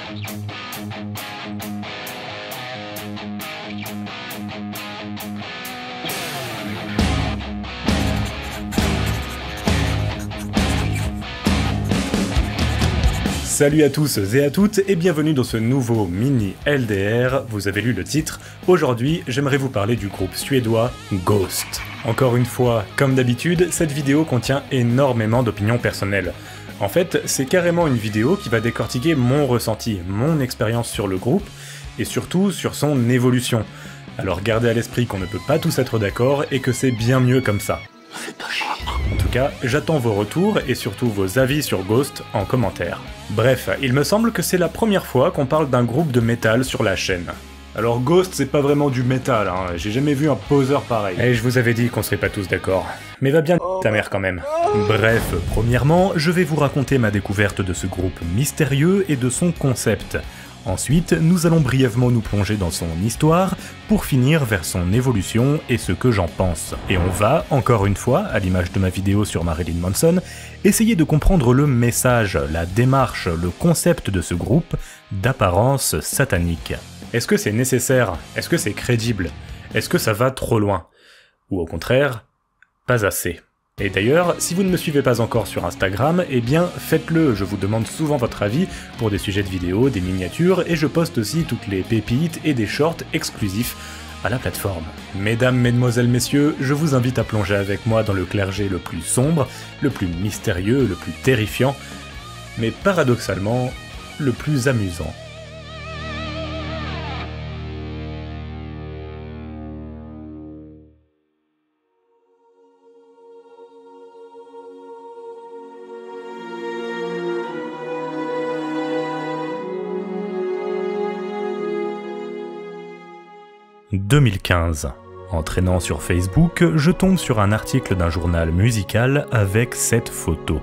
Salut à tous et à toutes et bienvenue dans ce nouveau mini LDR, vous avez lu le titre. Aujourd'hui, j'aimerais vous parler du groupe suédois Ghost. Encore une fois, comme d'habitude, cette vidéo contient énormément d'opinions personnelles. En fait, c'est carrément une vidéo qui va décortiquer mon ressenti, mon expérience sur le groupe, et surtout sur son évolution. Alors gardez à l'esprit qu'on ne peut pas tous être d'accord et que c'est bien mieux comme ça. En tout cas, j'attends vos retours et surtout vos avis sur Ghost en commentaire. Bref, il me semble que c'est la première fois qu'on parle d'un groupe de métal sur la chaîne. Alors Ghost, c'est pas vraiment du métal, hein. J'ai jamais vu un poseur pareil. Et je vous avais dit qu'on serait pas tous d'accord. Mais va bien ta mère quand même. Bref, premièrement, je vais vous raconter ma découverte de ce groupe mystérieux et de son concept. Ensuite, nous allons brièvement nous plonger dans son histoire, pour finir vers son évolution et ce que j'en pense. Et on va, encore une fois, à l'image de ma vidéo sur Marilyn Manson, essayer de comprendre le message, la démarche, le concept de ce groupe d'apparence satanique. Est-ce que c'est nécessaire? Est-ce que c'est crédible? Est-ce que ça va trop loin? Ou au contraire, pas assez? Et d'ailleurs, si vous ne me suivez pas encore sur Instagram, eh bien faites-le, je vous demande souvent votre avis pour des sujets de vidéos, des miniatures, et je poste aussi toutes les pépites et des shorts exclusifs à la plateforme. Mesdames, mesdemoiselles, messieurs, je vous invite à plonger avec moi dans le clergé le plus sombre, le plus mystérieux, le plus terrifiant, mais paradoxalement, le plus amusant. « 2015. En traînant sur Facebook, je tombe sur un article d'un journal musical avec cette photo.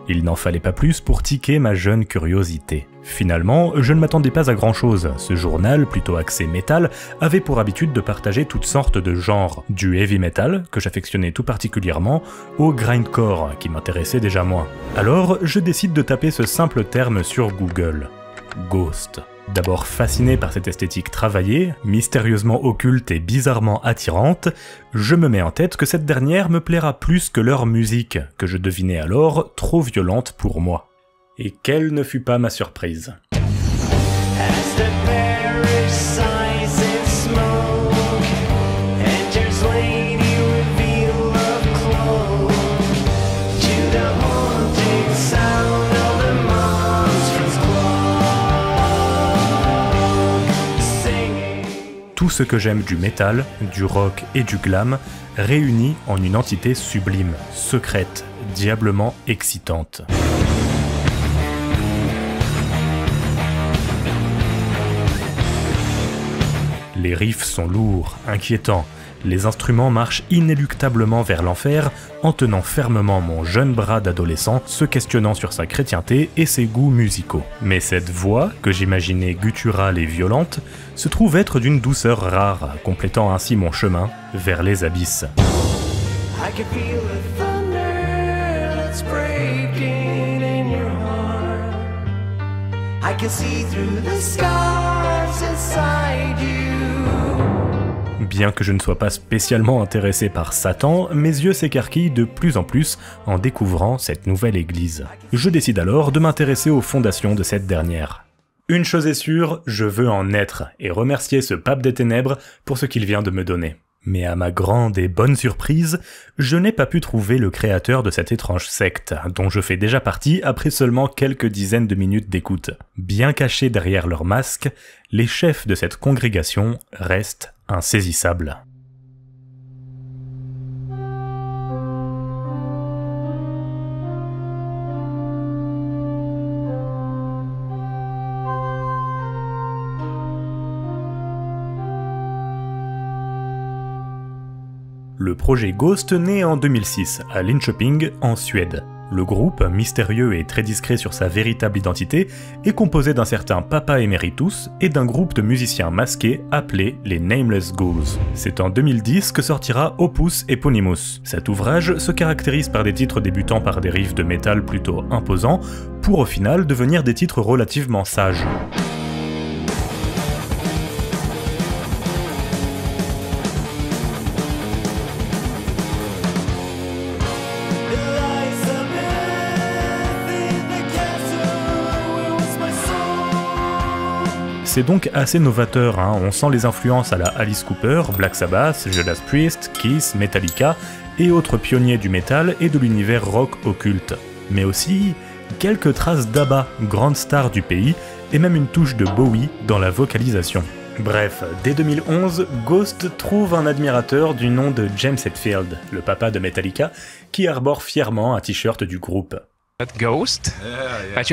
Il n'en fallait pas plus pour tiquer ma jeune curiosité. Finalement, je ne m'attendais pas à grand chose. Ce journal, plutôt axé métal, avait pour habitude de partager toutes sortes de genres, du heavy metal, que j'affectionnais tout particulièrement, au grindcore, qui m'intéressait déjà moins. Alors, je décide de taper ce simple terme sur Google. Ghost. D'abord fasciné par cette esthétique travaillée, mystérieusement occulte et bizarrement attirante, je me mets en tête que cette dernière me plaira plus que leur musique, que je devinais alors trop violente pour moi. Et quelle ne fut pas ma surprise. Tout ce que j'aime du métal, du rock et du glam, réunis en une entité sublime, secrète, diablement excitante. Les riffs sont lourds, inquiétants, les instruments marchent inéluctablement vers l'enfer en tenant fermement mon jeune bras d'adolescent, se questionnant sur sa chrétienté et ses goûts musicaux. Mais cette voix, que j'imaginais gutturale et violente, se trouve être d'une douceur rare, complétant ainsi mon chemin vers les abysses. Bien que je ne sois pas spécialement intéressé par Satan, mes yeux s'écarquillent de plus en plus en découvrant cette nouvelle église. Je décide alors de m'intéresser aux fondations de cette dernière. Une chose est sûre, je veux en être et remercier ce pape des ténèbres pour ce qu'il vient de me donner. Mais à ma grande et bonne surprise, je n'ai pas pu trouver le créateur de cette étrange secte, dont je fais déjà partie après seulement quelques dizaines de minutes d'écoute. Bien cachés derrière leur masque, les chefs de cette congrégation restent insaisissables. Le projet Ghost naît en 2006 à Linköping, en Suède. Le groupe, mystérieux et très discret sur sa véritable identité, est composé d'un certain Papa Emeritus et d'un groupe de musiciens masqués appelés les Nameless Ghouls. C'est en 2010 que sortira Opus Eponymus. Cet ouvrage se caractérise par des titres débutant par des riffs de métal plutôt imposants, pour au final devenir des titres relativement sages. C'est donc assez novateur, hein. On sent les influences à la Alice Cooper, Black Sabbath, Judas Priest, Kiss, Metallica et autres pionniers du métal et de l'univers rock occulte. Mais aussi quelques traces d'ABBA, grande star du pays, et même une touche de Bowie dans la vocalisation. Bref, dès 2011, Ghost trouve un admirateur du nom de James Hetfield, le papa de Metallica, qui arbore fièrement un t-shirt du groupe. Ghost? Yeah. But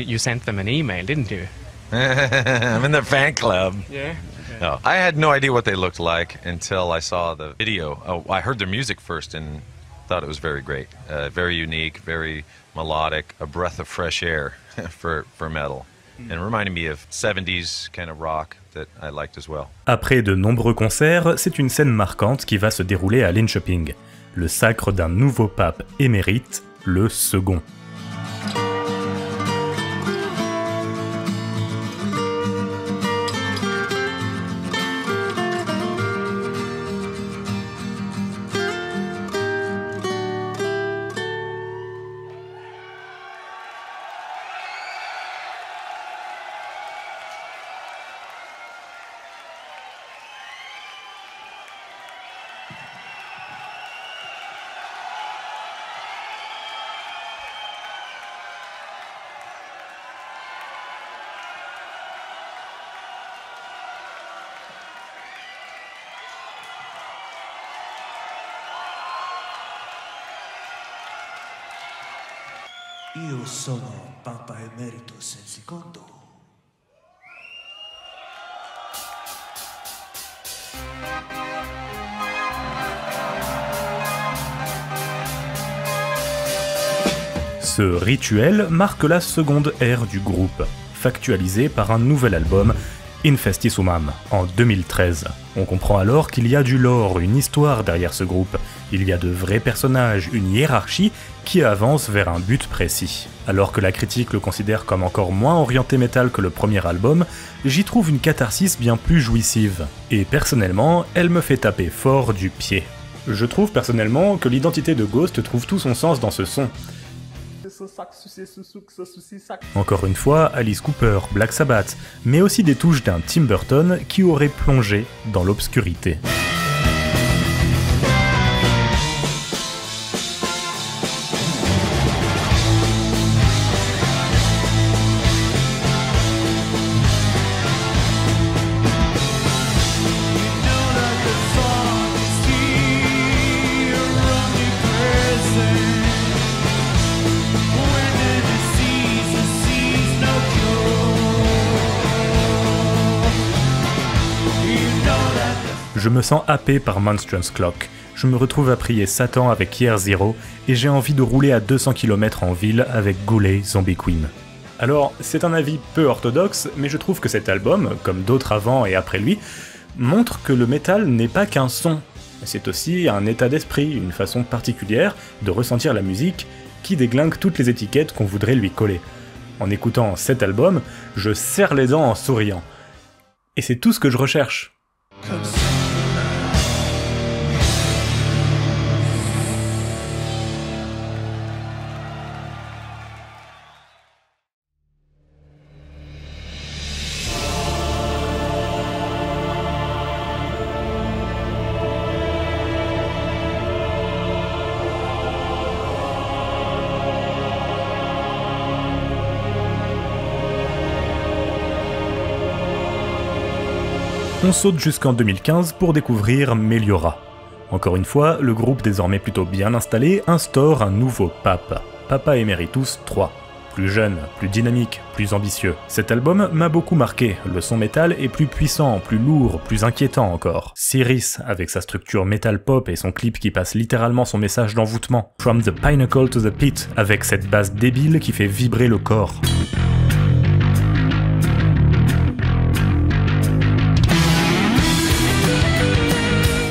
you sent them an email, didn't you? I'm in the fan club. Yeah. No, I had no idea what they looked like until I saw the video. Oh, I heard their music first and thought it was very great. Very unique, very melodic, a breath of fresh air for metal. And it reminded me of 70s kind of rock that I liked as well. Après de nombreux concerts, c'est une scène marquante qui va se dérouler à Linköping. Le sacre d'un nouveau pape émérite, le second. Io sono Papa Emeritus il secondo. Ce rituel marque la seconde ère du groupe, factualisée par un nouvel album, Infestissumam, en 2013. On comprend alors qu'il y a du lore, une histoire derrière ce groupe. Il y a de vrais personnages, une hiérarchie qui avance vers un but précis. Alors que la critique le considère comme encore moins orienté métal que le premier album, j'y trouve une catharsis bien plus jouissive. Et personnellement, elle me fait taper fort du pied. Je trouve personnellement que l'identité de Ghost trouve tout son sens dans ce son. Encore une fois, Alice Cooper, Black Sabbath, mais aussi des touches d'un Tim Burton qui aurait plongé dans l'obscurité. Je me sens happé par Monstrous Clock, je me retrouve à prier Satan avec Year Zero, et j'ai envie de rouler à 200 km en ville avec Goulet Zombie Queen. Alors, c'est un avis peu orthodoxe, mais je trouve que cet album, comme d'autres avant et après lui, montre que le métal n'est pas qu'un son. C'est aussi un état d'esprit, une façon particulière de ressentir la musique qui déglingue toutes les étiquettes qu'on voudrait lui coller. En écoutant cet album, je serre les dents en souriant. Et c'est tout ce que je recherche. On saute jusqu'en 2015 pour découvrir Meliora. Encore une fois, le groupe désormais plutôt bien installé instaure un nouveau pape, Papa Emeritus III. plus jeune, plus dynamique, plus ambitieux. Cet album m'a beaucoup marqué, le son métal est plus puissant, plus lourd, plus inquiétant encore. Cyrus, avec sa structure metal pop et son clip qui passe littéralement son message d'envoûtement. From the Pinnacle to the Pit, avec cette basse débile qui fait vibrer le corps.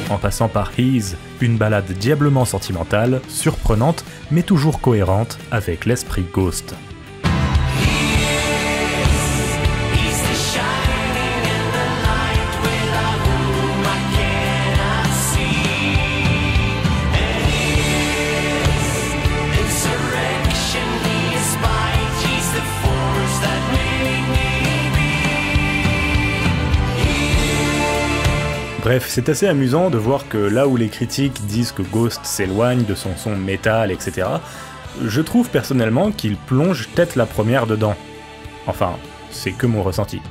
En passant par He's, une ballade diablement sentimentale, surprenante, mais toujours cohérente avec l'esprit Ghost. Bref, c'est assez amusant de voir que là où les critiques disent que Ghost s'éloigne de son son métal, etc., je trouve personnellement qu'il plonge tête la première dedans. Enfin, c'est que mon ressenti.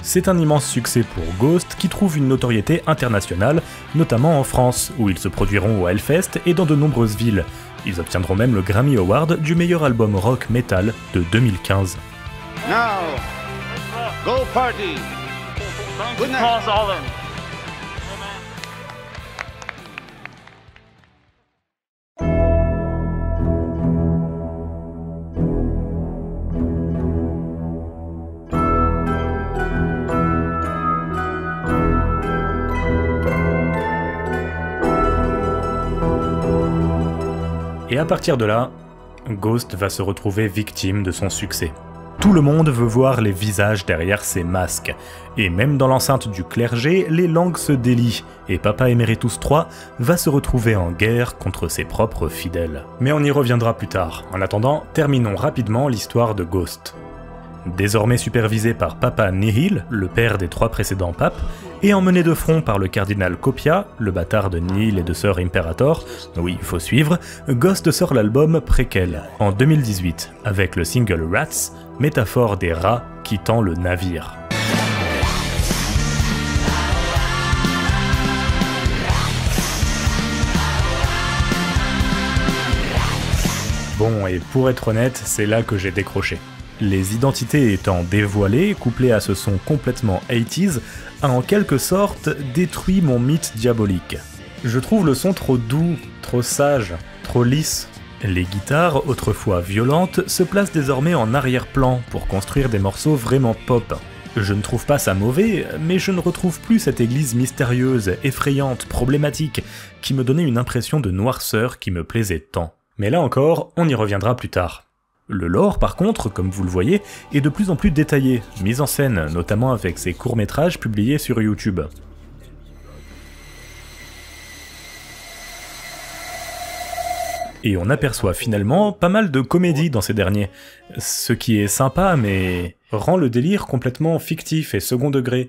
C'est un immense succès pour Ghost qui trouve une notoriété internationale, notamment en France, où ils se produiront au Hellfest et dans de nombreuses villes. Ils obtiendront même le Grammy Award du meilleur album rock metal de 2015. Now, go party! Good night. Et à partir de là, Ghost va se retrouver victime de son succès. Tout le monde veut voir les visages derrière ces masques, et même dans l'enceinte du clergé, les langues se délient, et Papa Emeritus III va se retrouver en guerre contre ses propres fidèles. Mais on y reviendra plus tard. En attendant, terminons rapidement l'histoire de Ghost. Désormais supervisé par Papa Nihil, le père des 3 précédents papes, et emmené de front par le cardinal Copia, le bâtard de Nihil et de Sir Imperator, oui, il faut suivre, Ghost sort l'album Préquel, en 2018, avec le single Rats, métaphore des rats quittant le navire. Bon, et pour être honnête, c'est là que j'ai décroché. Les identités étant dévoilées, couplées à ce son complètement 80s, a en quelque sorte détruit mon mythe diabolique. Je trouve le son trop doux, trop sage, trop lisse. Les guitares, autrefois violentes, se placent désormais en arrière-plan pour construire des morceaux vraiment pop. Je ne trouve pas ça mauvais, mais je ne retrouve plus cette église mystérieuse, effrayante, problématique, qui me donnait une impression de noirceur qui me plaisait tant. Mais là encore, on y reviendra plus tard. Le lore, par contre, comme vous le voyez, est de plus en plus détaillé, mis en scène, notamment avec ses courts-métrages publiés sur YouTube. Et on aperçoit finalement pas mal de comédie dans ces derniers, ce qui est sympa mais rend le délire complètement fictif et second degré,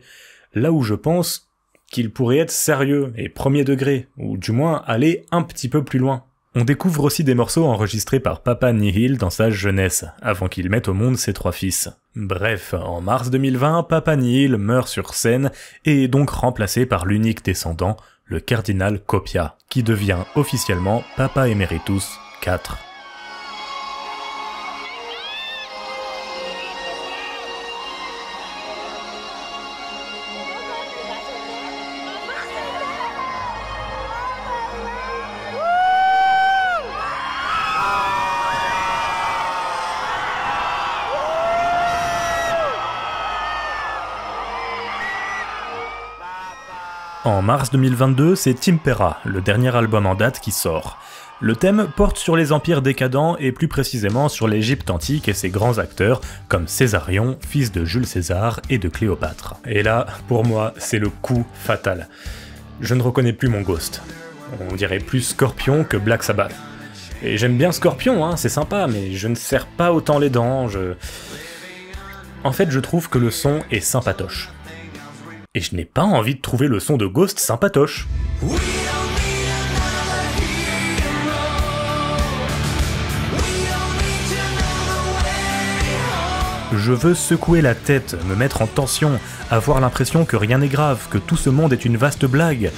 là où je pense qu'il pourrait être sérieux et premier degré, ou du moins aller un petit peu plus loin. On découvre aussi des morceaux enregistrés par Papa Nihil dans sa jeunesse, avant qu'il mette au monde ses 3 fils. Bref, en mars 2020, Papa Nihil meurt sur scène et est donc remplacé par l'unique descendant, le cardinal Copia, qui devient officiellement Papa Emeritus IV. En mars 2022, c'est Timpera, le dernier album en date qui sort. Le thème porte sur les empires décadents et plus précisément sur l'Égypte antique et ses grands acteurs comme Césarion, fils de Jules César et de Cléopâtre. Et là, pour moi, c'est le coup fatal. Je ne reconnais plus mon Ghost. On dirait plus Scorpion que Black Sabbath. Et j'aime bien Scorpion, hein, c'est sympa, mais je ne serre pas autant les dents, En fait, je trouve que le son est sympatoche. Et je n'ai pas envie de trouver le son de Ghost sympatoche. Je veux secouer la tête, me mettre en tension, avoir l'impression que rien n'est grave, que tout ce monde est une vaste blague.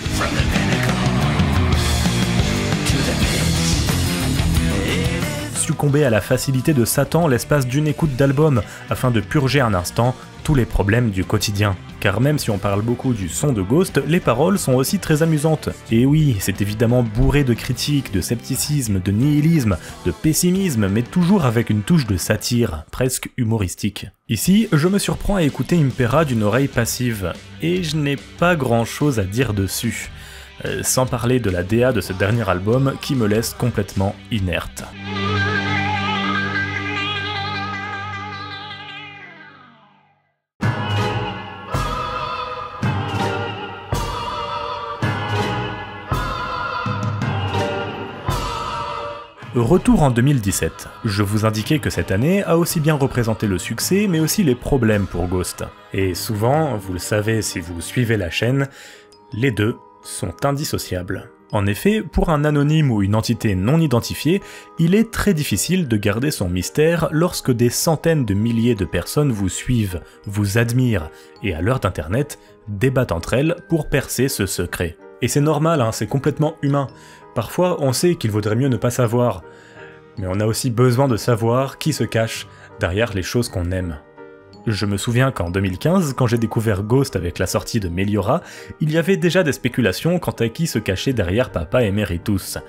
succomber à la facilité de Satan l'espace d'une écoute d'album, afin de purger un instant tous les problèmes du quotidien. Car même si on parle beaucoup du son de Ghost, les paroles sont aussi très amusantes. Et oui, c'est évidemment bourré de critiques, de scepticisme, de nihilisme, de pessimisme, mais toujours avec une touche de satire, presque humoristique. Ici, je me surprends à écouter Impera d'une oreille passive, et je n'ai pas grand chose à dire dessus. Sans parler de la DA de ce dernier album qui me laisse complètement inerte. Retour en 2017. Je vous indiquais que cette année a aussi bien représenté le succès, mais aussi les problèmes pour Ghost. Et souvent, vous le savez si vous suivez la chaîne, les deux sont indissociables. En effet, pour un anonyme ou une entité non identifiée, il est très difficile de garder son mystère lorsque des centaines de milliers de personnes vous suivent, vous admirent, et à l'heure d'internet, débattent entre elles pour percer ce secret. Et c'est normal, hein, c'est complètement humain. Parfois, on sait qu'il vaudrait mieux ne pas savoir, mais on a aussi besoin de savoir qui se cache derrière les choses qu'on aime. Je me souviens qu'en 2015, quand j'ai découvert Ghost avec la sortie de Meliora, il y avait déjà des spéculations quant à qui se cachait derrière Papa Emeritus,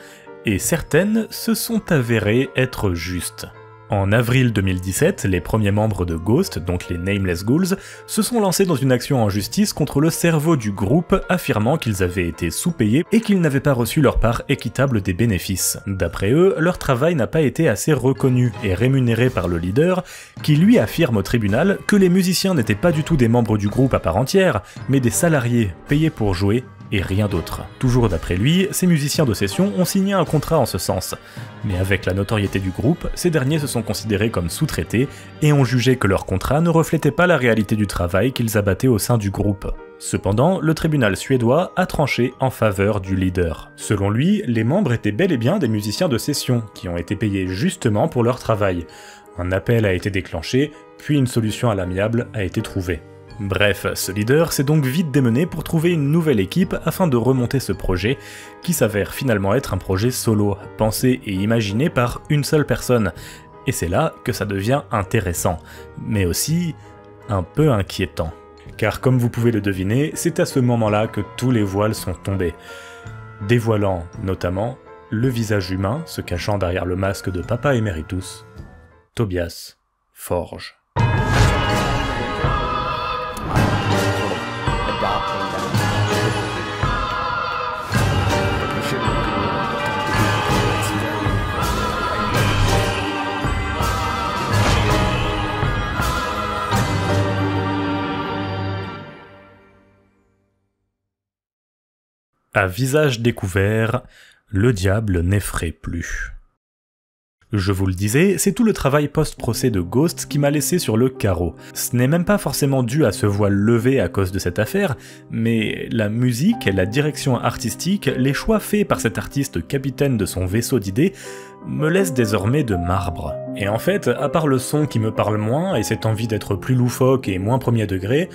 et certaines se sont avérées être justes. En avril 2017, les premiers membres de Ghost, donc les Nameless Ghouls, se sont lancés dans une action en justice contre le cerveau du groupe, affirmant qu'ils avaient été sous-payés et qu'ils n'avaient pas reçu leur part équitable des bénéfices. D'après eux, leur travail n'a pas été assez reconnu et rémunéré par le leader, qui lui affirme au tribunal que les musiciens n'étaient pas du tout des membres du groupe à part entière, mais des salariés payés pour jouer, et rien d'autre. Toujours d'après lui, ces musiciens de session ont signé un contrat en ce sens. Mais avec la notoriété du groupe, ces derniers se sont considérés comme sous-traités et ont jugé que leur contrat ne reflétait pas la réalité du travail qu'ils abattaient au sein du groupe. Cependant, le tribunal suédois a tranché en faveur du leader. Selon lui, les membres étaient bel et bien des musiciens de session, qui ont été payés justement pour leur travail. Un appel a été déclenché, puis une solution à l'amiable a été trouvée. Bref, ce leader s'est donc vite démené pour trouver une nouvelle équipe afin de remonter ce projet, qui s'avère finalement être un projet solo, pensé et imaginé par une seule personne. Et c'est là que ça devient intéressant, mais aussi un peu inquiétant. Car comme vous pouvez le deviner, c'est à ce moment-là que tous les voiles sont tombés, dévoilant notamment le visage humain se cachant derrière le masque de Papa Emeritus, Tobias Forge. À visage découvert, le diable n'effraie plus. Je vous le disais, c'est tout le travail post-procès de Ghost qui m'a laissé sur le carreau. Ce n'est même pas forcément dû à ce voile levé à cause de cette affaire, mais la musique, la direction artistique, les choix faits par cet artiste capitaine de son vaisseau d'idées, me laissent désormais de marbre. Et en fait, à part le son qui me parle moins et cette envie d'être plus loufoque et moins premier degré,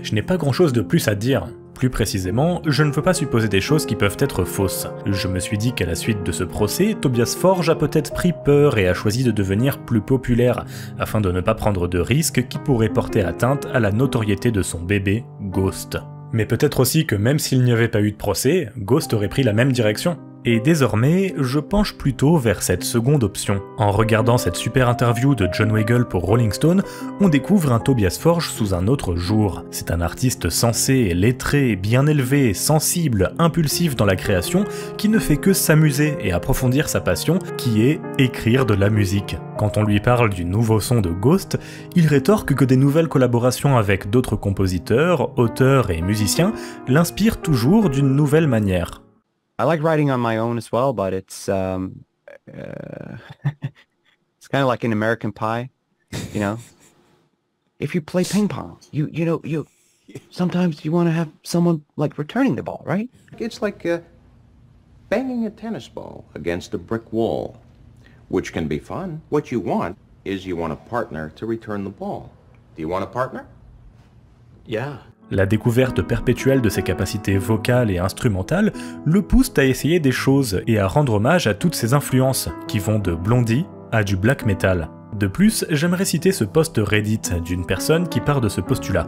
je n'ai pas grand chose de plus à dire. Plus précisément, je ne veux pas supposer des choses qui peuvent être fausses. Je me suis dit qu'à la suite de ce procès, Tobias Forge a peut-être pris peur et a choisi de devenir plus populaire, afin de ne pas prendre de risques qui pourraient porter atteinte à la notoriété de son bébé, Ghost. Mais peut-être aussi que même s'il n'y avait pas eu de procès, Ghost aurait pris la même direction. Et désormais, je penche plutôt vers cette seconde option. En regardant cette super interview de John Weigel pour Rolling Stone, on découvre un Tobias Forge sous un autre jour. C'est un artiste sensé, lettré, bien élevé, sensible, impulsif dans la création, qui ne fait que s'amuser et approfondir sa passion, qui est écrire de la musique. Quand on lui parle du nouveau son de Ghost, il rétorque que des nouvelles collaborations avec d'autres compositeurs, auteurs et musiciens l'inspirent toujours d'une nouvelle manière. I like writing on my own as well, but it's it's kind of like an American Pie, you know. If you play ping pong, you sometimes you want to have someone like returning the ball, right? It's like banging a tennis ball against a brick wall, which can be fun. What you want is you want a partner to return the ball. Do you want a partner? Yeah. La découverte perpétuelle de ses capacités vocales et instrumentales le pousse à essayer des choses et à rendre hommage à toutes ses influences, qui vont de Blondie à du black metal. De plus, j'aimerais citer ce post Reddit d'une personne qui part de ce postulat.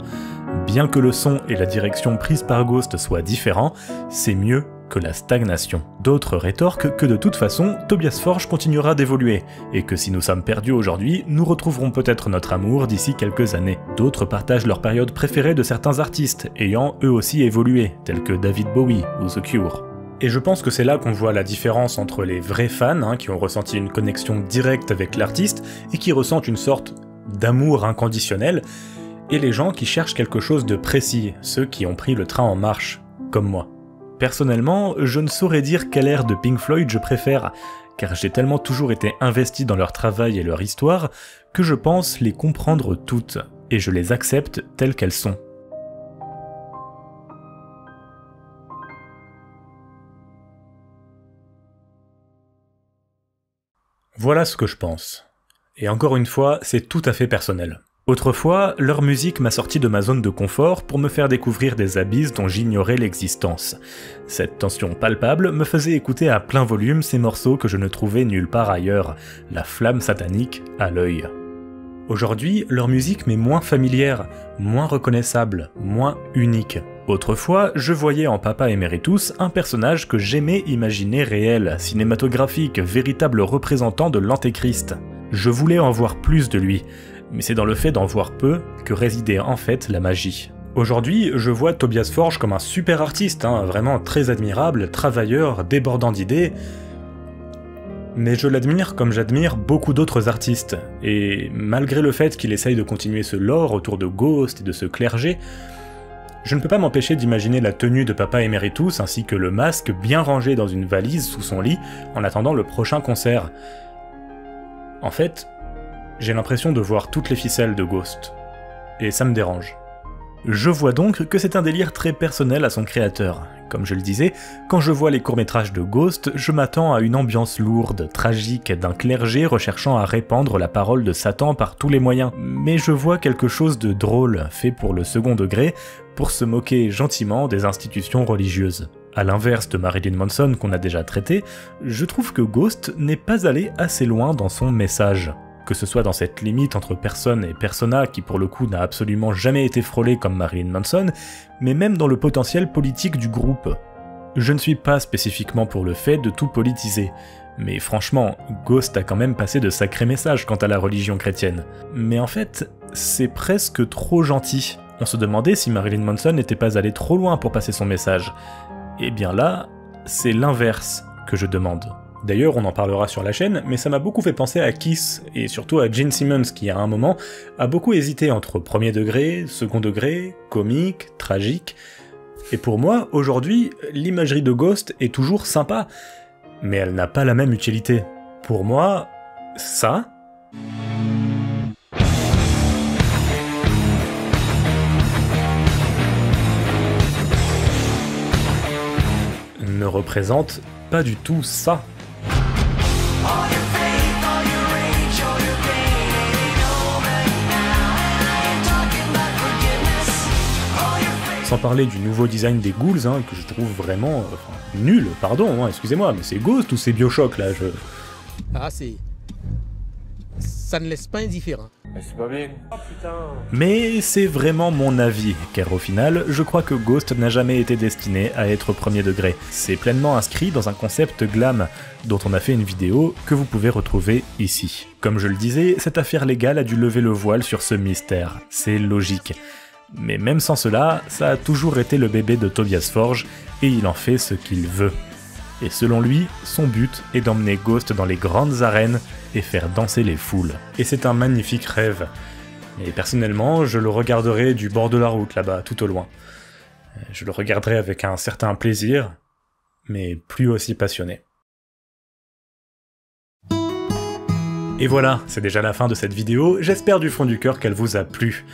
Bien que le son et la direction prise par Ghost soient différents, c'est mieux que la stagnation. D'autres rétorquent que de toute façon, Tobias Forge continuera d'évoluer, et que si nous sommes perdus aujourd'hui, nous retrouverons peut-être notre amour d'ici quelques années. D'autres partagent leur période préférée de certains artistes, ayant eux aussi évolué, tels que David Bowie ou The Cure. Et je pense que c'est là qu'on voit la différence entre les vrais fans, qui ont ressenti une connexion directe avec l'artiste, et qui ressentent une sorte d'amour inconditionnel, et les gens qui cherchent quelque chose de précis, ceux qui ont pris le train en marche, comme moi. Personnellement, je ne saurais dire quelle ère de Pink Floyd je préfère, car j'ai tellement toujours été investi dans leur travail et leur histoire, que je pense les comprendre toutes, et je les accepte telles qu'elles sont. Voilà ce que je pense. Et encore une fois, c'est tout à fait personnel. Autrefois, leur musique m'a sorti de ma zone de confort pour me faire découvrir des abysses dont j'ignorais l'existence. Cette tension palpable me faisait écouter à plein volume ces morceaux que je ne trouvais nulle part ailleurs, la flamme satanique à l'œil. Aujourd'hui, leur musique m'est moins familière, moins reconnaissable, moins unique. Autrefois, je voyais en Papa Emeritus un personnage que j'aimais imaginer réel, cinématographique, véritable représentant de l'Antéchrist. Je voulais en voir plus de lui, mais c'est dans le fait d'en voir peu que résidait en fait la magie. Aujourd'hui, je vois Tobias Forge comme un super artiste, vraiment très admirable, travailleur, débordant d'idées, mais je l'admire comme j'admire beaucoup d'autres artistes, et malgré le fait qu'il essaye de continuer ce lore autour de Ghost et de ce clergé, je ne peux pas m'empêcher d'imaginer la tenue de Papa Emeritus ainsi que le masque bien rangé dans une valise sous son lit en attendant le prochain concert. En fait, j'ai l'impression de voir toutes les ficelles de Ghost, et ça me dérange. Je vois donc que c'est un délire très personnel à son créateur. Comme je le disais, quand je vois les courts-métrages de Ghost, je m'attends à une ambiance lourde, tragique, d'un clergé recherchant à répandre la parole de Satan par tous les moyens. Mais je vois quelque chose de drôle, fait pour le second degré, pour se moquer gentiment des institutions religieuses. À l'inverse de Marilyn Manson qu'on a déjà traité, je trouve que Ghost n'est pas allé assez loin dans son message. Que ce soit dans cette limite entre personne et persona qui pour le coup n'a absolument jamais été frôlée comme Marilyn Manson, mais même dans le potentiel politique du groupe. Je ne suis pas spécifiquement pour le fait de tout politiser, mais franchement, Ghost a quand même passé de sacrés messages quant à la religion chrétienne. Mais en fait, c'est presque trop gentil. On se demandait si Marilyn Manson n'était pas allé trop loin pour passer son message. Et bien là, c'est l'inverse que je demande. D'ailleurs, on en parlera sur la chaîne, mais ça m'a beaucoup fait penser à Kiss, et surtout à Gene Simmons qui, à un moment, a beaucoup hésité entre premier degré, second degré, comique, tragique. Et pour moi, aujourd'hui, l'imagerie de Ghost est toujours sympa, mais elle n'a pas la même utilité. Pour moi, ça... ne représente pas du tout ça. Sans parler du nouveau design des ghouls, que je trouve vraiment nul, pardon, excusez-moi, mais c'est Ghost ou c'est Bioshock là, Ah, ça ne laisse pas indifférent. C'est pas bien. Oh putain. Mais c'est vraiment mon avis, car au final, je crois que Ghost n'a jamais été destiné à être premier degré. C'est pleinement inscrit dans un concept glam, dont on a fait une vidéo que vous pouvez retrouver ici. Comme je le disais, cette affaire légale a dû lever le voile sur ce mystère, c'est logique. Mais même sans cela, ça a toujours été le bébé de Tobias Forge, et il en fait ce qu'il veut. Et selon lui, son but est d'emmener Ghost dans les grandes arènes et faire danser les foules. Et c'est un magnifique rêve. Et personnellement, je le regarderai du bord de la route là-bas, tout au loin. Je le regarderai avec un certain plaisir, mais plus aussi passionné. Et voilà, c'est déjà la fin de cette vidéo, j'espère du fond du cœur qu'elle vous a plu.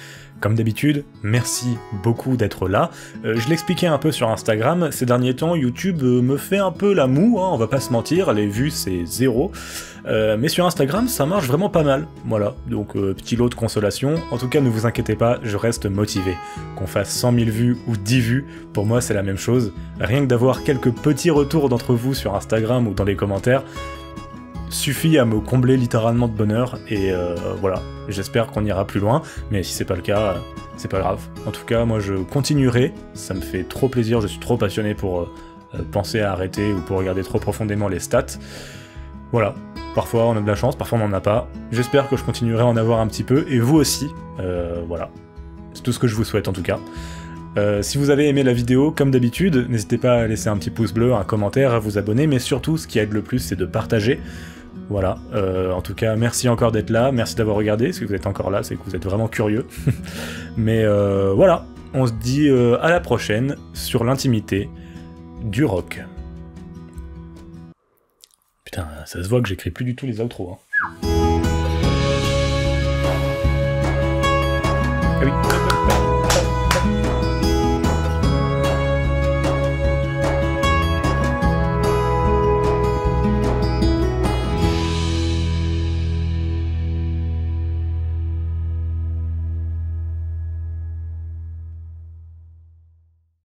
Comme d'habitude, merci beaucoup d'être là. Je l'expliquais un peu sur Instagram, ces derniers temps, YouTube me fait un peu la moue, hein, on va pas se mentir, les vues c'est 0. Mais sur Instagram, ça marche vraiment pas mal. Voilà, donc petit lot de consolation. En tout cas, ne vous inquiétez pas, je reste motivé. Qu'on fasse 100 000 vues ou 10 vues, pour moi c'est la même chose. Rien que d'avoir quelques petits retours d'entre vous sur Instagram ou dans les commentaires, suffit à me combler littéralement de bonheur, et voilà, j'espère qu'on ira plus loin, mais si c'est pas le cas, c'est pas grave. En tout cas, moi je continuerai, ça me fait trop plaisir, je suis trop passionné pour penser à arrêter ou pour regarder trop profondément les stats. Voilà, parfois on a de la chance, parfois on n'en a pas, j'espère que je continuerai à en avoir un petit peu, et vous aussi, voilà. C'est tout ce que je vous souhaite en tout cas. Si vous avez aimé la vidéo, comme d'habitude, n'hésitez pas à laisser un petit pouce bleu, un commentaire, à vous abonner, mais surtout, ce qui aide le plus, c'est de partager. Voilà, en tout cas, merci encore d'être là, merci d'avoir regardé, si vous êtes encore là, c'est que vous êtes vraiment curieux. Mais voilà, on se dit à la prochaine, sur l'intimité du rock. Putain, ça se voit que j'écris plus du tout les outros, hein. Ah oui.